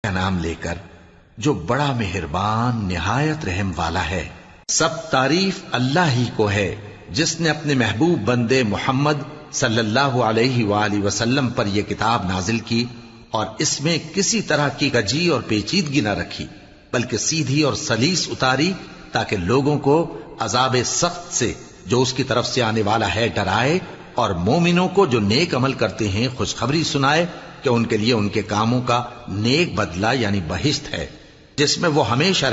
کا نام لے کر جو بڑا مہربان نہایت رحم والا ہے۔ سب تعریف اللہ ہی کو ہے جس نے اپنے محبوب بندے محمد صلی اللہ علیہ وآلہ وسلم پر یہ کتاب نازل کی اور اس میں کسی طرح کی کجی اور پیچیدگی نہ رکھی، بلکہ سیدھی اور سلیس اتاری تاکہ لوگوں کو عذاب سخت سے جو اس کی طرف سے آنے والا ہے ڈرائے، اور مومنوں کو جو نیک عمل کرتے ہیں خوشخبری سنائے کہ ان کے لیے ان کے کاموں کا نیک بدلہ یعنی بہشت ہے جس میں وہ ہمیشہ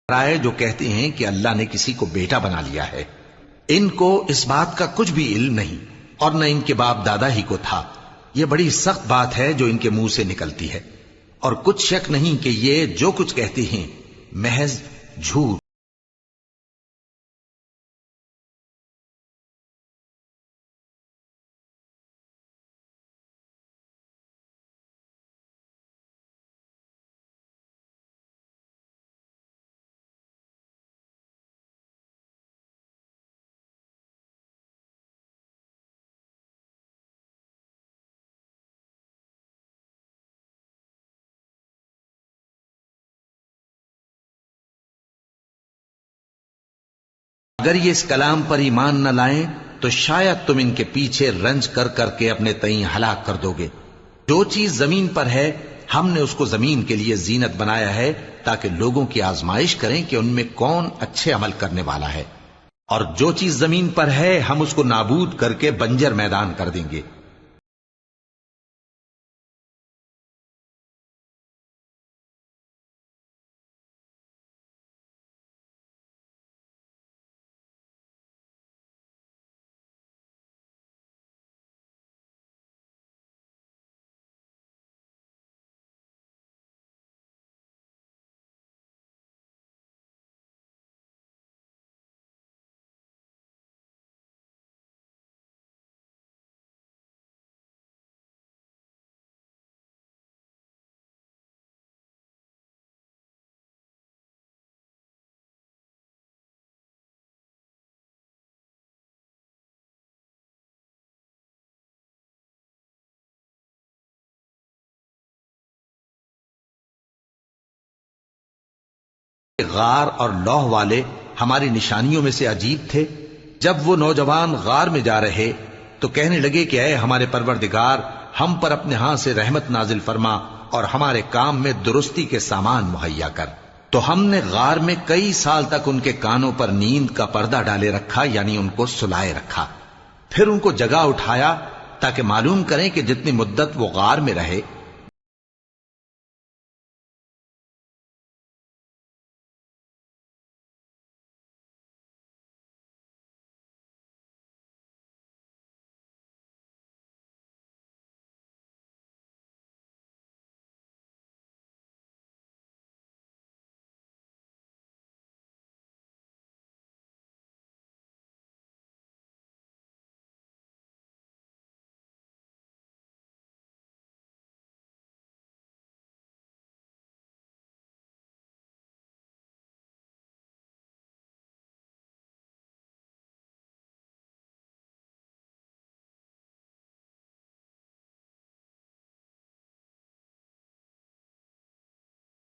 رائے جو کہتے ہیں کہ اللہ نے کسی کو بیٹا بنا لیا ہے، ان کو اس بات کا کچھ بھی علم نہیں اور نہ ان کے باپ دادا ہی کو تھا۔ یہ بڑی سخت بات ہے جو ان کے منہ سے نکلتی ہے، اور کچھ شک نہیں کہ یہ جو کچھ کہتے ہیں محض جھوٹ۔ اگر یہ اس کلام پر ایمان نہ لائیں تو شاید تم ان کے پیچھے رنج کر کر کے اپنے تئیں ہلاک کر دو گے۔ جو چیز زمین پر ہے ہم نے اس کو زمین کے لیے زینت بنایا ہے تاکہ لوگوں کی آزمائش کریں کہ ان میں کون اچھے عمل کرنے والا ہے، اور جو چیز زمین پر ہے ہم اس کو نابود کر کے بنجر میدان کر دیں گے۔ غار اور لوح والے ہماری نشانیوں میں سے عجیب تھے۔ جب وہ نوجوان غار میں جا رہے تو کہنے لگے کہ اے ہمارے پروردگار، ہم پر اپنے ہاں سے رحمت نازل فرما اور ہمارے کام میں درستی کے سامان مہیا کر۔ تو ہم نے غار میں کئی سال تک ان کے کانوں پر نیند کا پردہ ڈالے رکھا، یعنی ان کو سلائے رکھا، پھر ان کو جگا اٹھایا تاکہ معلوم کریں کہ جتنی مدت وہ غار میں رہے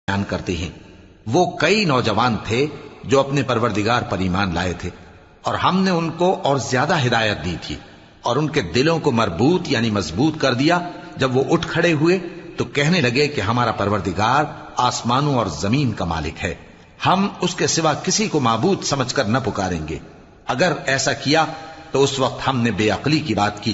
بیان کرتے ہیں۔ وہ کئی نوجوان تھے جو اپنے پروردگار پر ایمان لائے تھے، اور ہم نے ان کو اور زیادہ ہدایت دی تھی، اور ان کے دلوں کو مربوط یعنی مضبوط کر دیا۔ جب وہ اٹھ کھڑے ہوئے تو کہنے لگے کہ ہمارا پروردگار آسمانوں اور زمین کا مالک ہے، ہم اس کے سوا کسی کو معبود سمجھ کر نہ پکاریں گے۔ اگر ایسا کیا تو اس وقت ہم نے بے عقلی کی بات کی